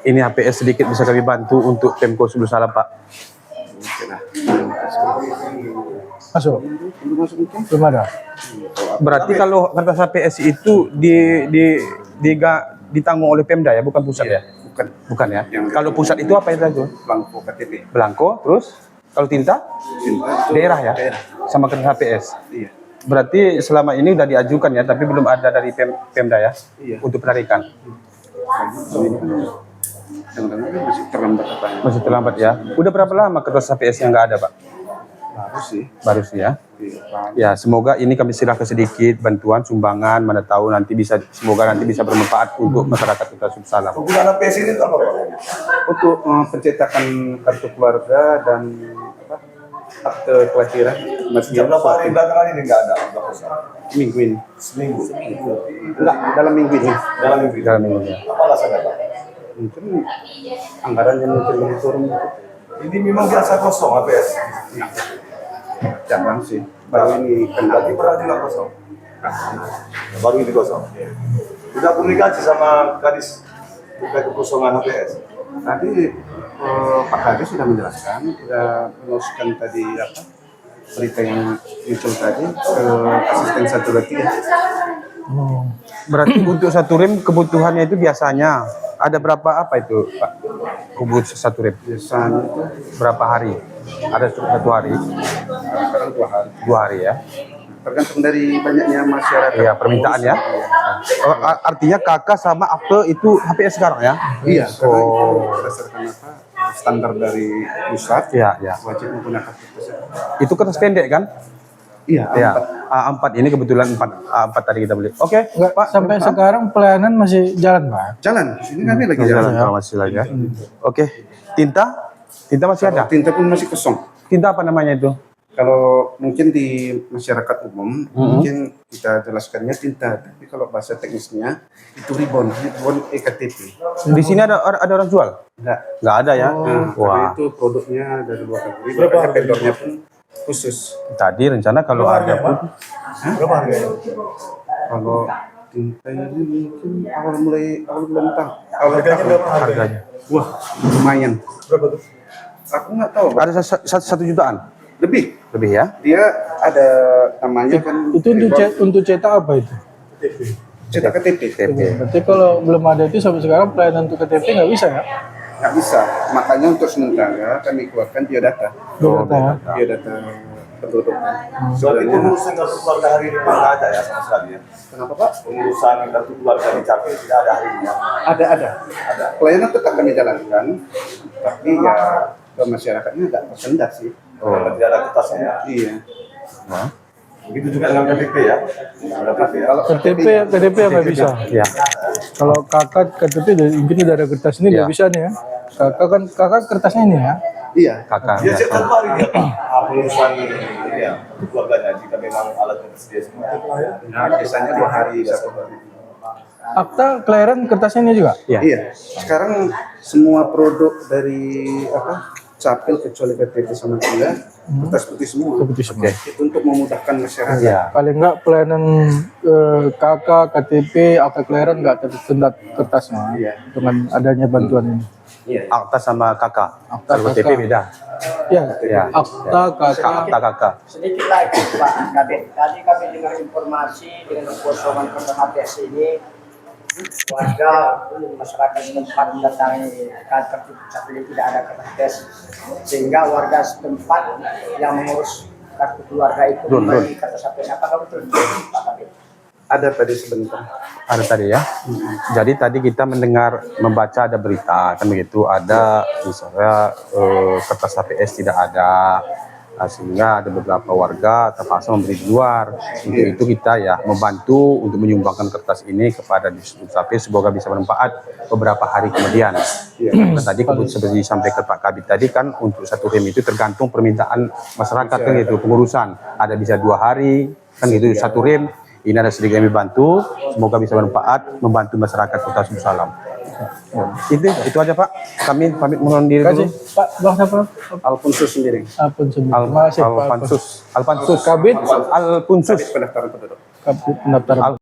ini HPS sedikit bisa kami bantu untuk Pemko Subul Salam, Pak. Masuk? Belum ada. Berarti kalau kertas HPS itu ditanggung oleh Pemda ya, bukan pusat ya? Bukan ya. Kalau pusat itu apa itu? Belangko KTP. Belangko, terus kalau tinta? Daerah ya? Sama kertas HPS? Iya. Berarti selama ini udah diajukan ya, tapi belum ada dari Pemda ya? Iya. Untuk penarikan? Masih terlambat katanya. Masih terlambat ya? Udah berapa lama kertas HPS yang nggak ada, Pak? Baru sih ya? Ya, semoga ini kami serahkan sedikit bantuan, sumbangan, mana tahu nanti semoga nanti bisa bermanfaat untuk masyarakat Kota Subul Salam. Penggunaan APS ini itu apa, Pak? Untuk pencetakan kartu keluarga dan akte kelahiran. Masih berapa hari belakangan ini nggak ada? Minggu ini. Seminggu. Enggak, dalam minggu ini. Dalam minggu ini. Apa alasannya, Pak? Mungkin anggarannya mungkin lebih turun. Ini memang biasa kosong APS? Jangan sih. Baru ini kendali pernah juga kosong. Baru ini kosong. Sudah komunikasi sama Kadis terkait kekosongan APS. Tadi Pak Kadis sudah menjelaskan, sudah menuliskan tadi berita yang muncul tadi ke asisten 123. Berarti untuk satu rem kebutuhannya itu biasanya ada berapa itu, Pak? Kebutuhan satu rem Biasanya itu berapa hari? Ada satu hari? sekarang 2 hari. 2 hari ya? Tergantung dari banyaknya masyarakat. Iya, permintaan ya. Oh, artinya kakak sama akte itu HPS sekarang ya? Iya, karena itu berdasarkan standar dari pusat. Iya, iya. Wajib menggunakan kertas. Itu kertas pendek kan? Iya, Iya. A4 ini kebetulan A4 tadi kita beli. Oke, Enggak, Pak. sampai sekarang pelayanan masih jalan, Pak. jalan. Di sini kami lagi jalan. Jalan masih lagi ya. Oke. Tinta? Tinta masih ada? Tinta pun masih kosong. Tinta apa namanya itu? Kalau mungkin di masyarakat umum, mungkin kita jelaskannya tinta. Tapi kalau bahasa teknisnya itu ribbon EKTP. Di sini ada orang jual? Enggak. Nggak ada ya? Karena Wah. itu produknya dari luar negeri. Makanya vendornya pun khusus. Tadi rencana kalau ada pun Berapa harganya? Kalau tinta ini mungkin awal bulan tahun. Harganya berapa harganya. Wah, lumayan. Berapa tuh? Aku nggak tahu. Ada 1 jutaan Lebih. ya? Dia ada namanya kan. Itu untuk cetak apa itu? cetak KTP. Berarti kalau belum ada itu sampai sekarang pelayanan untuk KTP nggak bisa ya? Nggak bisa. Makanya untuk sementara kami keluarkan biodata. Biodata ya? Biodata penduduk. Soal itu pengurusan kartu keluarga hari ini nggak ada ya sama sekali ya. Kenapa Pak? Pengurusan kartu keluarga di Capil tidak ada hari ini ya. Ada. Pelayanan tetap kami jalankan, tapi ya ke masyarakatnya nggak tersendat sih. Karena tidak ada kertasnya ya. Iya. Nah. Begitu juga dengan KTP ya. Ada KTP ya. Kalau KTP nggak bisa. Ya. Kalau kakak KTP mungkin udah ada kertas ini nggak bisa nih ya. Kakak kertasnya ini ya. Iya. Kakak. Dia Ya. cek kembali dia pengurusan ini ya kartu keluarganya jika memang alatnya tersedia semua. Nah, biasanya 2 hari, 1 hari. Akta kelahiran kertasnya ini juga. Ya. Iya. Sekarang semua produk dari Capil kecuali KTP sama dia kertas putih semua. Seperti semua. Itu untuk memudahkan masyarakat. Ya. Paling nggak pelayanan kakak KTP akta kelahiran nggak tersendat kertasnya dengan adanya bantuan ini. Iya. Akta sama kakak. Akta Kalau KTP kakak. beda. Ya, Ya. akta kakak. Akta kakak. Sedikit lagi Pak Kabit. Tadi kami dengar informasi dengan kekosongan kertas HPS ini, warga masyarakat setempat mendatangi kantor Capil tidak ada kertas, sehingga warga setempat yang mengurus kartu keluarga itu memberi kertas HPS. Apakah betul Pak Kabit? Ada tadi sebentar. Ada tadi ya. Jadi tadi kita membaca ada berita kan begitu, ada misalnya kertas HPS tidak ada, sehingga ada beberapa warga terpaksa membeli di luar. Untuk itu kita ya membantu untuk menyumbangkan kertas ini kepada Dukcapil, semoga bisa bermanfaat beberapa hari kemudian. Nah, tadi seperti disampaikan Pak Kabit tadi kan untuk satu rem itu tergantung permintaan masyarakat kan gitu, pengurusan. Ada bisa 2 hari kan gitu satu rem. Ini ada sedikit kami bantu, semoga bisa bermanfaat membantu masyarakat Kota Subul Salam. Itu aja Pak. Kami pamit mohon diri dulu. Pak, Bang siapa? Alfonsus sendiri. Alfonsus. Terima kasih Pak. Alfonsus. Kabit. Alfonsus. Pendaftaran penduduk. Kabit pendaftaran.